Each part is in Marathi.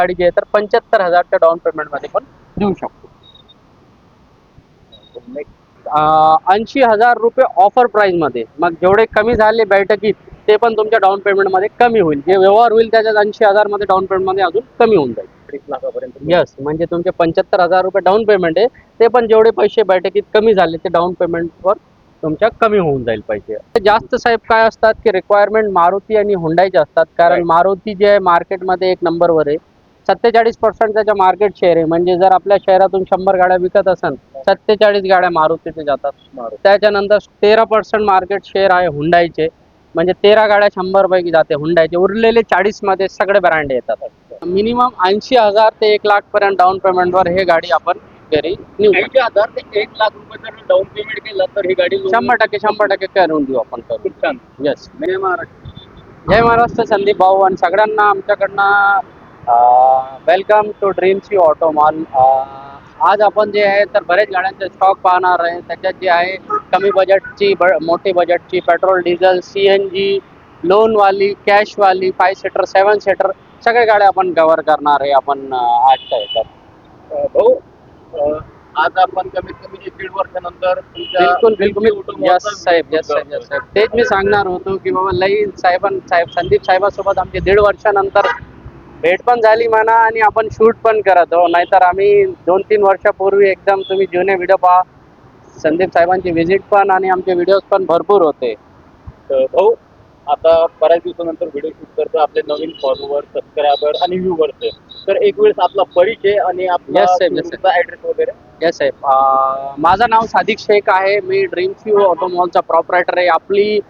गाडी जी आहे तर 75,000च्या डाऊन पेमेंटमध्ये पण देऊ शकतो. 80,000 रुपये ऑफर प्राइसमध्ये. मग जेवढे कमी झाले बैठकीत ते पण तुमच्या डाऊन पेमेंटमध्ये कमी होईल. जे व्यवहार होईल त्याच्यात 80,000 मध्ये डाऊन पेमेंटमध्ये अजून कमी होऊन जाईल. 30 लाखापर्यंत. यस, म्हणजे तुमचे 75,000 रुपये डाऊन पेमेंट आहे, ते पण जेवढे पैसे बैठकीत कमी झाले ते डाऊन पेमेंटवर तुमच्या कमी होऊन जाईल पैसे. जास्त साहेब काय असतात की रिक्वायरमेंट मारुती आणि हुंडाईचे असतात. कारण मारुती जे आहे मार्केटमध्ये एक नंबरवर आहे. 47% त्याच्या मार्केट शेअर आहे. म्हणजे जर आपल्या शहरातून 100 गाड्या विकत असेल 47 गाड्या मारुतीचे जातात. त्याच्यानंतर 13% मार्केट शेअर आहे हुंडाईचे. म्हणजे 13 गाड्या 100 पैकी जाते हुंडाईचे. उरलेले 40 मध्ये सगळे ब्रँड येतात. मिनिमम 80,000 ते 1,00,000 पर्यंत डाऊन पेमेंटवर हे गाडी आपण घरी नेऊ शकतो. 80,000 ते 1,00,000 रुपये जर डाऊन पेमेंट केलं तर ही गाडी 100% करून देऊ आपण. खूप छान. येस. जय महाराष्ट्र. जय महाराष्ट्र संदीप भाऊ आणि सगळ्यांना आमच्याकडनं welcome to Dreams U Auto Mall. आज आपण जे आहे तर बरेच गाड्यांचे स्टॉक पाहणार आहे. त्याच्यात जे आहे कमी बजेटची, मोठी बजेटची, petrol diesel, CNG, लोनवाली, कॅशवाली, 5 seater, 7 seater सगळ्या गाड्या आपण कव्हर करणार आहे आपण आजच्या ह्याच्यात. भाऊ, आज आपण कमीत कमी 1-1.5 वर्षानंतर बिलकुल यस साहेब, यस साहेब, यस साहेब. तेच मी सांगणार होतो की बाबा लई साहेब संदीप साहेबांसोबत आमची 1.5 वर्षानंतर भेट पण झाली म्हणा आणि आपण शूट पण करत हो. नाहीतर आम्ही 2-3 वर्षापूर्वी एकदम तुम्ही जुने व्हिडिओ पहा, संदीप साहेबांची व्हिजिट पण आणि आमचे व्हिडिओज पण भरपूर होते. भाऊ, आता बऱ्याच दिवसानंतर व्हिडिओ शूट करतो. आपले नवीन फॉलोअर, सबस्क्रायबर आणि व्ह्यूअर्स आहे. तर एक वेळेस आपला परिचय आणि आपला ऍड्रेस वगैरे. येस साहेब, माझं नाव सादिक शेख आहे. मी ड्रीम्स यू ऑटो मॉलचा प्रॉपरायटर आहे. आपली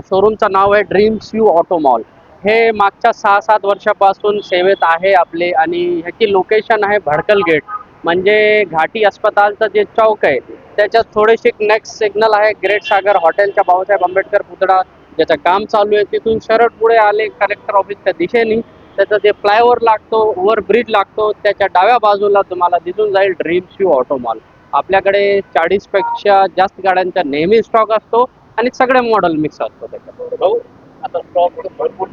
शोरूमचं नाव आहे ड्रीम्स यू ऑटो मॉल. हे मागच्या 6-7 वर्षापासून सेवेत आहे आपले आणि ह्याची लोकेशन आहे भडकल गेट. म्हणजे घाटी अस्पतालचं जे चौक आहे त्याच्यात थोडेसे नेक्स्ट सिग्नल आहे ग्रेट सागर हॉटेलच्या बाबासाहेब आंबेडकर पुतळा ज्याचं काम चालू आहे. तिथून सरळ पुढे आले कलेक्टर ऑफिसच्या दिशेने त्याचं जे फ्लायओव्हर लागतो, ओव्हर ब्रिज लागतो, त्याच्या डाव्या बाजूला तुम्हाला दिसून जाईल ड्रीम्स यू ऑटो मॉल. आपल्याकडे 40 पेक्षा जास्त गाड्यांचा नेहमी स्टॉक असतो आणि सगळे मॉडेल मिक्स असतो त्याच्यात. भाऊ, आता स्टॉक भरपूर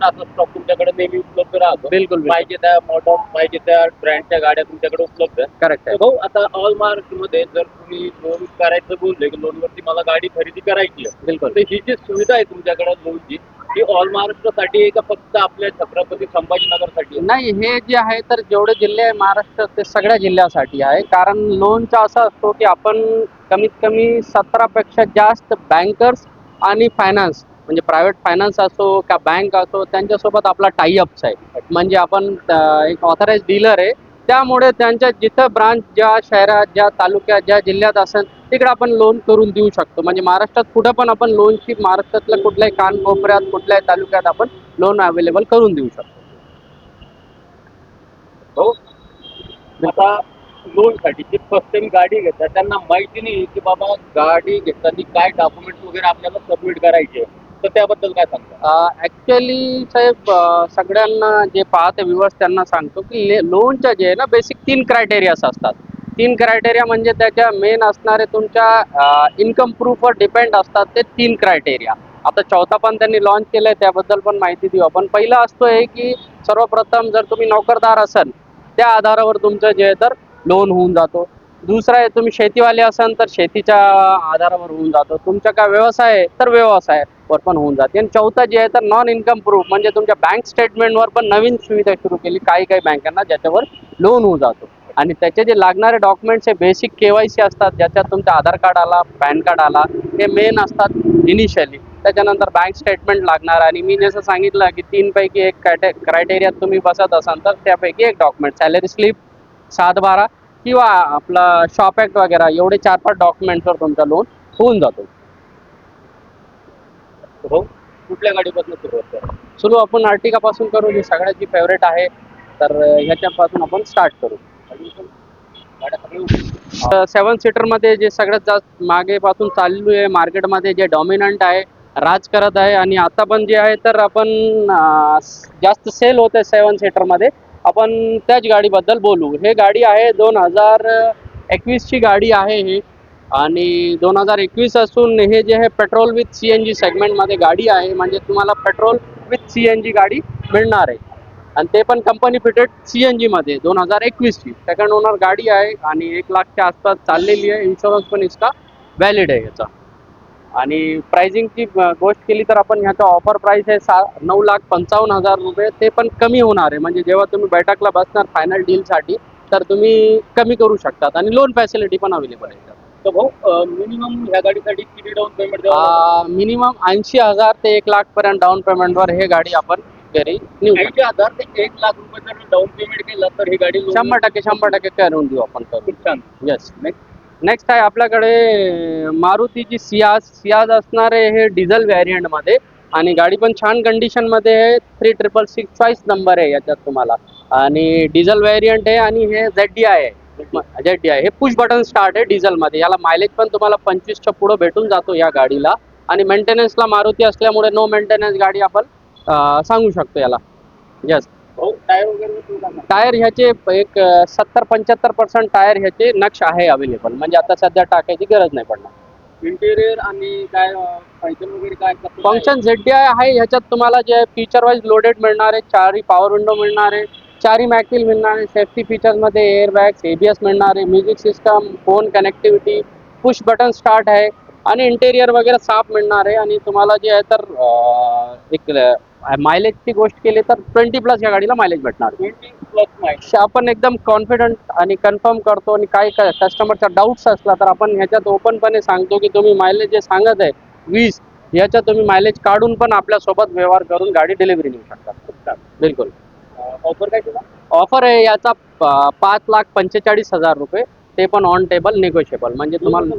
असा स्टॉक तुमच्याकडे नेहमी उपलब्ध राहतो. बिलकुल पाहिजे त्या मॉडेल, पाहिजे त्या ब्रँडच्या गाड्या तुमच्याकडे उपलब्ध आहे. करेक्ट आहे. भाऊ, आता ऑल महाराष्ट्रामध्ये जर तुम्ही लोन करायचं बोलले की लोनवरती मला गाडी खरेदी करायची आहे, बिलकुल. तर ही जी सुविधा आहे तुमच्याकडे लोनची, ही ऑल महाराष्ट्रासाठी आहे का फक्त आपल्या छत्रपती संभाजीनगरसाठी? नाही, हे जे आहे तर जेवढे जिल्हे आहे महाराष्ट्रात ते सगळ्या जिल्ह्यासाठी आहे. कारण लोनचा असा असतो की आपण कमीत कमी 17 पेक्षा जास्त बँकर्स आणि फायनान्स म्हणजे प्रायव्हेट फायनान्स असो का बँक असो त्यांच्यासोबत आपला टाईअप्स आहे. म्हणजे आपण एक ऑथराइज डीलर आहे. त्यामुळे त्यांच्या जिथं ब्रांच ज्या शहरात, ज्या तालुक्यात, ज्या जिल्ह्यात असेल तिकडे आपण लोन करून देऊ शकतो. म्हणजे महाराष्ट्रात कुठं पण आपण लोनची महाराष्ट्रातल्या कुठल्याही कानकोपऱ्यात, कुठल्याही तालुक्यात आपण लोन अवेलेबल करून देऊ शकतो. हो, आता लोनसाठी जे फर्स्ट टाइम गाडी घेतात त्यांना माहिती नाही की बाबा गाडी घेताना काय डॉक्युमेंट्स वगैरे आपल्याला सबमिट करायचे, तर त्याबद्दल काय सांगता? ऍक्च्युअली साहेब, सगळ्यांना जे पाहते व्ह्यूअर्स त्यांना सांगतो की लोनच्या जे आहे ना बेसिक 3 क्रायटेरियाज असतात. 3 क्रायटेरिया म्हणजे त्याच्या मेन असणारे तुमच्या इन्कम प्रूफवर डिपेंड असतात ते 3 क्रायटेरिया. आता 4था पण त्यांनी लॉन्च केलंय, त्याबद्दल पण माहिती देऊ आपण. पहिला असतोय की सर्वप्रथम जर तुम्ही नोकरदार असाल त्या आधारावर तुमचं जे आहे तर लोन होऊन जातो. दुसरा आहे तुम्ही शेतीवाले असाल तर शेतीच्या आधारावर होऊन जातो. तुमचा काय व्यवसाय आहे तर व्यवसायावर पण होऊन जाते. आणि 4था जे आहे तर नॉन इन्कम प्रूफ म्हणजे तुमच्या बँक स्टेटमेंटवर पण नवीन सुविधा सुरू केली काही बँकांना ज्याच्यावर लोन होऊन जातो. आणि त्याचे जे लागणारे डॉक्युमेंट्स हे बेसिक KYC असतात, ज्याच्यात तुमचं आधार कार्ड आला, पॅन कार्ड आला, हे मेन असतात इनिशियली. त्याच्यानंतर बँक स्टेटमेंट लागणार. आणि मी जसं सांगितलं की 3 पैकी एक क्रायटेरिया तुम्ही बसत असाल तर त्यापैकी एक डॉक्युमेंट, सॅलरी स्लिप, 7/12 किंवा आपला शॉप ॲक्ट वगैरे एवढे 4-5 डॉक्युमेंट्सवर तुमचा लोन होऊन जातो. हो, कुठल्या गाडीपासून सुरुवात करा? सुरू आपण आर्टिकापासून करू, जी सगळ्याची फेवरेट आहे. तर ह्याच्यापासून आपण स्टार्ट करू. 7 सीटरमध्ये जे सगळ्यात जास्त मागेपासून चालू आहे मार्केटमध्ये, जे डॉमिनंट आहे, राज करत आहे आणि आता पण जे आहे तर आपण जास्त सेल होत आहे 7 सीटरमध्ये, आपण त्याच गाडीबद्दल बोलू. हे गाडी आहे 2021ची गाडी आहे ही. आणि 2021 असून हे जे आहे पेट्रोल विथ CNG सेगमेंटमध्ये गाडी आहे. म्हणजे तुम्हाला पेट्रोल विथ CNG गाडी मिळणार आहे. आणि ते पण कंपनी फिटेड CNG मध्ये 2021ची सेकंड ओनर गाडी आहे आणि 1 लाखच्या आसपास चाललेली आहे. इन्शुरन्स पण इसका व्हॅलिड आहे याचा. आणि प्राइसिंगची गोष्ट केली तर आपण ह्याचा ऑफर प्राइस आहे 9,55,000 रुपये. ते पण कमी होणार आहे, म्हणजे जेव्हा तुम्ही बैठकला बसणार फायनल डीलसाठी तर तुम्ही कमी करू शकतात आणि लोन फॅसिलिटी पण अवेलेबल आहे. तर भाऊ मिनिमम ह्या गाडीसाठी किती डाऊन पेमेंट द्यावं लागेल? मिनिमम 80,000 ते 1 लाखपर्यंत डाऊन पेमेंटवर हे गाडी आपण घरी नेऊ शकतो. 80,000 ते 1 लाख रुपये जर डाऊन पेमेंट केलं तर ही गाडी 100% करून देऊ आपण. खूप छान. येस. नेक्स्ट आहे आपल्याकडे मारुतीची सियाज असणार आहे हे डिझेल व्हॅरियंटमध्ये आणि गाडी पण छान कंडिशनमध्ये आहे. 3666 चॉईस नंबर आहे याच्यात तुम्हाला आणि डिझेल व्हॅरियंट आहे आणि हे ZDI आहे. ZDI हे पुश बटन स्टार्ट आहे डिझेलमध्ये. याला मायलेज पण तुम्हाला 25च्या पुढं भेटून जातो या गाडीला आणि मेंटेनन्सला मारुती असल्यामुळे नो मेंटेनन्स गाडी आपण सांगू शकतो याला. येस. भाऊ टायर वगैरे टायर ह्याचे एक 70-75% टायर ह्याचे नक्ष आहे अवेलेबल, म्हणजे आता सध्या टाकायची गरज नाही पडणार. इंटेरियर आणि काय फंक्शन वगैरे काय फंक्शन ZDI आहे ह्याच्यात तुम्हाला जे फीचर वाईज लोडेड मिळणार आहे. 4ही पॉवर विंडो मिळणार आहे, 4ही मॅकविल मिळणार आहे. सेफ्टी फीचर्समध्ये एअर बॅग्स, ABS मिळणार आहे, music system, phone connectivity, push button start आहे आणि इंटेरियर वगैरे साफ मिळणार आहे. आणि तुम्हाला जे आहे तर एक मायलेजची गोष्ट केली तर 20+ या गाडीला मायलेज भेटणार. 20+ मायलेज आपण एकदम कॉन्फिडंट आणि कन्फर्म करतो. आणि काही कस्टमरचा डाऊट्स असला तर आपण ह्याच्यात ओपनपणे सांगतो की तुम्ही मायलेज जे सांगत आहे 20 याच्यात तुम्ही मायलेज काढून पण आपल्यासोबत व्यवहार करून गाडी डिलिव्हरी नेऊ शकता. बिलकुल. ऑफर काय केला? ऑफर आहे याचा 5,45,000 रुपये. ते पण ऑन टेबल निगोशिएबल, म्हणजे तुम्हाला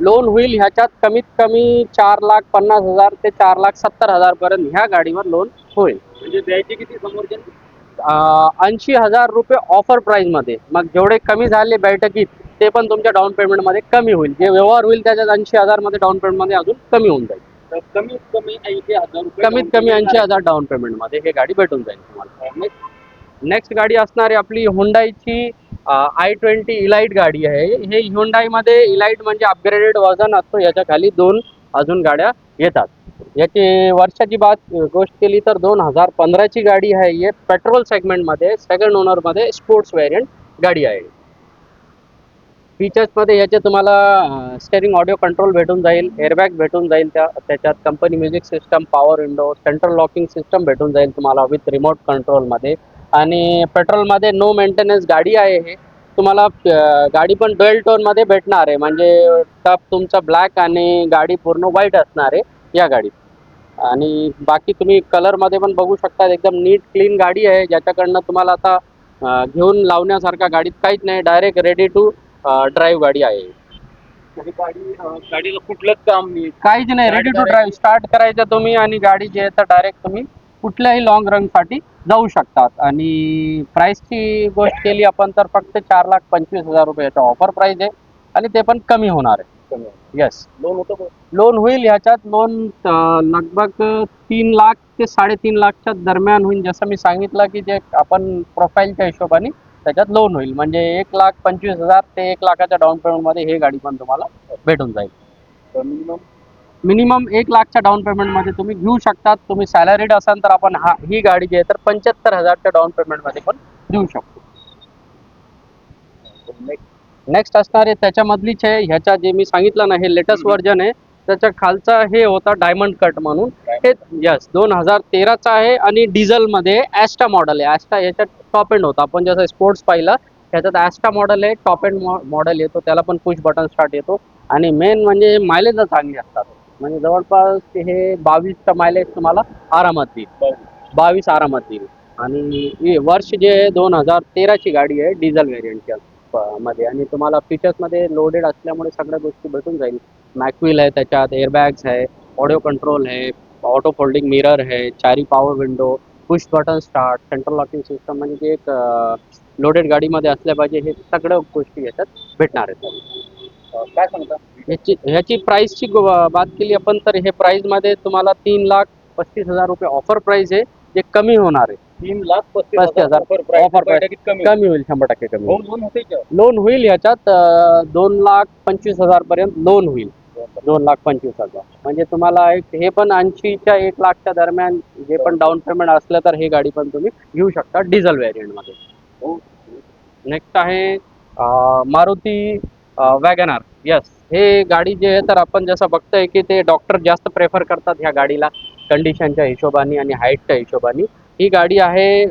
लोन होईल ह्याच्यात कमीत कमी 4,50,000 ते 4,70,000 पर्यंत ह्या गाडीवर लोन होईल. म्हणजे द्यायचे किती समोरचे? 80,000 रुपये ऑफर प्राइस मध्ये. मग जेवढे कमी झाले बैठकीत ते पण तुमच्या डाऊन पेमेंट मध्ये कमी होईल. जे व्यवहार होईल त्याच्यात 80,000 मध्ये डाऊन पेमेंट मध्ये अजून कमी होऊन जाईल. तर कमीत कमी 80,000 रुपये कमीत कमी 80,000 डाऊन पेमेंट मध्ये हे गाडी भेटून जाईल तुम्हाला. नेक्स्ट गाडी असणार आहे आपली हुंडाईची i20 इलाइट गाडी आहे. हे हुंडाईमध्ये इलाइट म्हणजे अपग्रेडेड वर्जन असतो. याच्या खाली 2 अजून गाड्या येतात. याची वर्षाची गोष्ट केली तर 2015ची गाडी आहे. हे पेट्रोल सेगमेंटमध्ये सेकंड ओनरमध्ये स्पोर्ट्स व्हेरियंट गाडी आहे. फीचर्समध्ये याचे तुम्हाला स्टेअरिंग ऑडिओ कंट्रोल भेटून जाईल, एअरबॅग भेटून जाईल, त्याच्यात company music system, power window, central locking system भेटून जाईल तुम्हाला विथ रिमोट कंट्रोलमध्ये. आणि पेट्रोलमध्ये नो मेंटेनन्स गाडी आहे. हे तुम्हाला गाडी पण डुएल टोनमध्ये भेटणार आहे, म्हणजे टप तुमचा ब्लॅक आणि गाडी पूर्ण व्हाईट असणार आहे या गाडीत. आणि बाकी तुम्ही कलरमध्ये पण बघू शकता, एकदम नीट क्लीन गाडी आहे, ज्याच्याकडनं तुम्हाला आता घेऊन लावण्यासारखा गाडीत काहीच नाही. डायरेक्ट रेडी टू ड्राईव्ह गाडी आहे. गाडीला कुठलंच काम नाही, काहीच नाही, रेडी टू ड्राईव्ह. स्टार्ट करायचं तुम्ही आणि गाडी जी आहे तर डायरेक्ट तुम्ही कुठल्याही लॉंग रनसाठी जाऊ शकतात. आणि प्राईसची गोष्ट केली आपण तर फक्त 4,25,000 रुपये याचा ऑफर प्राईस आहे आणि ते पण कमी होणार आहे. येस. लोन होतं. लोन होईल ह्याच्यात. लोन लगभग 3 लाख ते 3.5 लाखच्या दरम्यान होईल. जसं मी सांगितलं की जे आपण प्रोफाईलच्या हिशोबाने त्याच्यात लोन होईल, म्हणजे 1,25,000 ते 1 लाखाच्या डाऊन पेमेंटमध्ये हे गाडी पण तुम्हाला भेटून जाईल. मिनिमम 1 लाखच्या डाऊन पेमेंटमध्ये तुम्ही घेऊ शकतात. तुम्ही सॅलरीड असाल तर आपण ही गाडी जी आहे तर 75,000च्या डाऊन पेमेंटमध्ये पण देऊ शकतो. नेक्स्ट असणार आहे त्याच्यामधलीच आहे. ह्याच्या जे मी सांगितलं ना हे लेटेस्ट व्हर्जन आहे. त्याच्या खालचा हे होता डायमंड कट म्हणून. हे यस 2013चा आहे आणि डिझेलमध्ये ॲस्टा मॉडेल आहे. ॲस्टा याच्यात टॉप एंड होता. आपण जसं स्पोर्ट्स पाहिलं ह्याच्यात ॲस्टा मॉडेल आहे, टॉप एंड मॉडेल येतो. त्याला पण पुश बटन स्टार्ट येतो आणि मेन म्हणजे मायलेज चांगली असतात. म्हणजे जवळपास हे 22चा मायलेज तुम्हाला आरामात देईल. 22 आरामात देईल. आणि वर्ष जे 2013ची गाडी आहे डिझेल व्हेरियंटच्या मध्ये. आणि तुम्हाला फीचर्समध्ये लोडेड असल्यामुळे सगळ्या गोष्टी भेटून जाईल. मॅकविल आहे, त्याच्यात एअरबॅग्स आहे, ऑडिओ कंट्रोल आहे, ऑटो फोल्डिंग मिरर आहे, 4ही power window, push button start, central locking system. म्हणजे जे एक लोडेड गाडीमध्ये असल्या पाहिजे हे सगळ्या गोष्टी याच्यात भेटणार आहेत. काय सांगता ह्याची प्राईसची बात केली आपण तर हे प्राईसमध्ये तुम्हाला 3,35,000 रुपये ऑफर प्राईस आहे, जे कमी होणार आहे. 3,35,000 ऑफर प्राईस कमी होईल, 100% कमी होईल. लोन होते. लोन होईल ह्याच्यात 2,25,000 पर्यंत लोन होईल. 2,25,000 म्हणजे तुम्हाला एक हे पण 80च्या 1,00,000च्या दरम्यान जे पण डाऊन पेमेंट असलं तर हे गाडी पण तुम्ही घेऊ शकता डिझेल व्हेरियंटमध्ये. हो. नेक्स्ट आहे मारुती वॅगनार. येस, हे गाडी जे आहे तर आपण जसं बघतोय की ते डॉक्टर जास्त प्रेफर करतात ह्या गाडीला कंडिशनच्या हिशोबाने आणि हाईटच्या हिशोबाने. ही गाडी आहे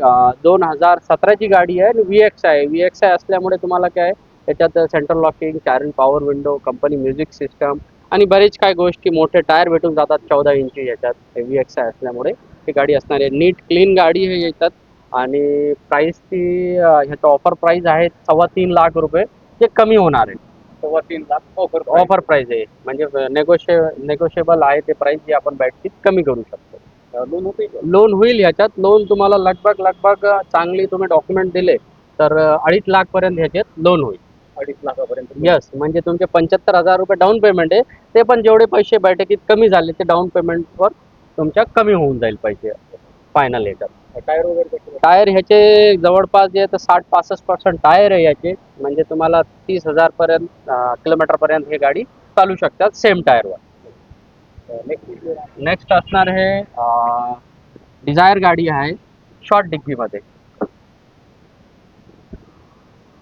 2017ची गाडी आहे आणि VX आहे. VX आहे असल्यामुळे तुम्हाला काय आहे, त्याच्यात सेंट्रल लॉकिंग, चारही power window, company music system आणि बरेच काय गोष्टी, मोठे टायर भेटून जातात 14 इंची याच्यात VX आहे असल्यामुळे ही गाडी असणार आहे. नीट क्लीन गाडी आहे याच्यात. आणि प्राईस ती ह्याचं ऑफर प्राईस आहे 3.25 लाख रुपये, जे कमी होणार आहे. 3.25 लाख ऑफर प्राईस आहे म्हणजे नेगोशिएबल आहे ते प्राईस, जी आपण बॅटची कमी करू शकतो. लोन होते का? लोन होईल ह्याच्यात. लोन तुम्हाला लगभग चांगली तुम्ही डॉक्युमेंट दिले तर 2.5 लाख पर्यंत ह्याच्यात लोन होईल. 2.5 लाखापर्यंत यस, म्हणजे तुमचे 75,000 रुपये डाऊन पेमेंट आहे, ते पण जेवढे पैसे बैठकीत कमी झाले ते डाऊन पेमेंटवर तुमच्या कमी होऊन जाईल पैसे फायनल याच्यात. टायर वगैरे कसे? टायर ह्याचे जवळपास जे तर 60-65% टायर आहे याचे, म्हणजे तुम्हाला 30,000 पर्यंत किलोमीटरपर्यंत हे गाडी चालू शकतात सेम टायरवर. नेक्स्ट असणार आहे डिझायर गाडी आहे शॉर्ट डिग्गीमध्ये.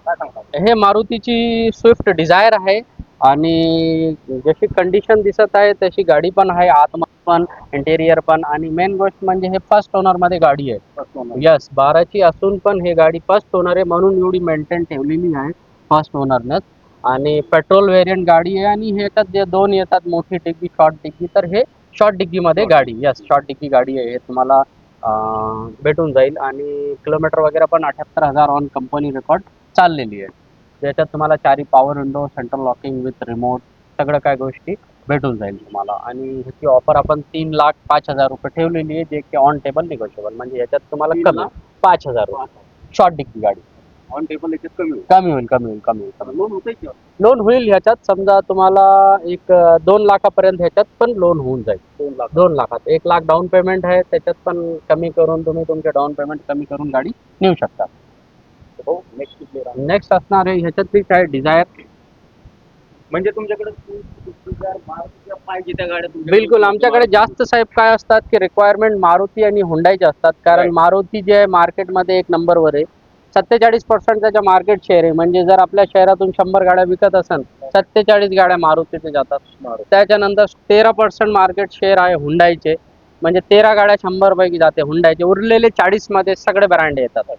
काय सांगता? हे मारुतीची स्विफ्ट डिझायर आहे आणि जशी कंडिशन दिसत आहे तशी गाडी पण आहे, आतमध्ये पण इंटेरियर पण. आणि मेन गोष्ट म्हणजे हे फर्स्ट ओनरमध्ये गाडी आहे. यस, 12ची असून पण हे गाडी फर्स्ट ओनर आहे म्हणून एवढी मेंटेन ठेवलेली आहे फर्स्ट ओनरनंच. आणि पेट्रोल व्हेरियंट गाडी आहे आणि ह्याच्यात जे दोन येतात, मोठी डिग्गी, शॉर्ट डिग्गी, तर हे शॉर्ट डिग्गीमध्ये गाडी. यस, शॉर्ट डिग्गी गाडी आहे. हे तुम्हाला भेटून जाईल आणि किलोमीटर वगैरे पण 78,000 ऑन कंपनी रेकॉर्ड चाललेली आहे. ज्याच्यात तुम्हाला चारही power window, central locking with remote, सगळं काय गोष्टी भेटून जाईल तुम्हाला. आणि ह्याची ऑफर आपण 3,05,000 रुपये ठेवलेली आहे, जे की ऑन टेबल निगोशिएबल, म्हणजे याच्यात तुम्हाला कमी 5,000 रुपये शॉर्ट डिग्गी गाडी ऑन टेबल याच्यात कमी होईल. कमी होईल. लोन होते का? लोन होईल ह्याच्यात. समजा तुम्हाला एक 2 लाखापर्यंत ह्याच्यात पण लोन होऊन जाईल. 2 लाख. 2 लाखात 1 लाख डाऊन पेमेंट आहे, त्याच्यात पण कमी करून तुम्ही तुमचे डाऊन पेमेंट कमी करून गाडी नेऊ शकता. हो. नेक्स्ट नेक्स्ट असणार आहे ह्याच्यातली काय डिझायर. म्हणजे तुमच्याकडे पाहिजे त्या गाड्या तुमच्याकडे? बिलकुल, आमच्याकडे जास्त साहेब काय असतात की रिक्वायरमेंट मारुती आणि हुंडाईचे असतात. कारण Right. मारुती जे आहे मार्केटमध्ये एक नंबरवर आहे. 47% त्याच्या मार्केट शेअर आहे. म्हणजे जर आपल्या शहरातून 100 गाड्या विकत असेल, 47 गाड्या मारुतीचे जातात. मारुती. त्याच्यानंतर 13% मार्केट शेअर आहे हुंडाईचे, म्हणजे 13 गाड्या 100 पैकी जाते हुंडाईचे. उरलेले 40 मध्ये सगळे ब्रँड येतात.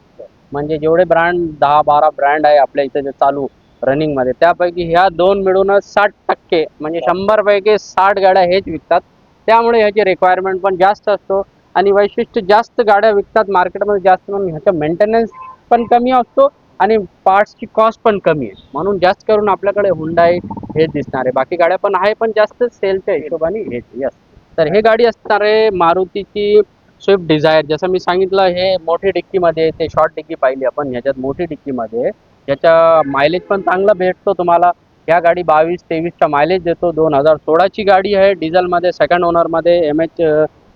म्हणजे जेवढे ब्रँड 10-12 ब्रँड आहे आपल्या इथे जे चालू रनिंगमध्ये, त्यापैकी ह्या दोन मिळूनच 60% म्हणजे 100 पैकी 60 गाड्या हेच विकतात. त्यामुळे ह्याची रिक्वायरमेंट पण जास्त असतो आणि वैशिष्ट्य जास्त गाड्या विकतात मार्केटमध्ये जास्त, म्हणून ह्याचा मेंटेनन्स पण कमी असतो आणि पार्ट्सची कॉस्ट पण कमी आहे. म्हणून जास्त करून आपल्याकडे हुंडाई हेच दिसणार आहे. बाकी गाड्या पण आहे पण जास्त सेलच्या हिशोबाने हेच. यस, तर हे गाडी असणार आहे मारुतीची स्विफ्ट डिझायर. जसं मी सांगितलं, हे मोठी डिक्कीमध्ये, ते शॉर्ट डिक्की पाहिली आपण, ह्याच्यात मोठी डिक्कीमध्ये. याचा मायलेज पण चांगला भेटतो तुम्हाला. ह्या गाडी 22-23चा मायलेज देतो. 2016ची गाडी आहे, डिझेलमध्ये, सेकंड ओनरमध्ये, MH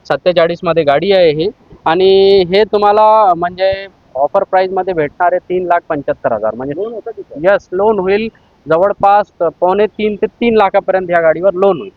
47 गाडी आहे ही. आणि हे तुम्हाला म्हणजे ऑफर प्राईसमध्ये भेटणार आहे 3,75,000. म्हणजे लोन होतं तिथं? यस, लोन होईल जवळपास 2.25 ते 3 लाखापर्यंत ह्या गाडीवर लोन होईल.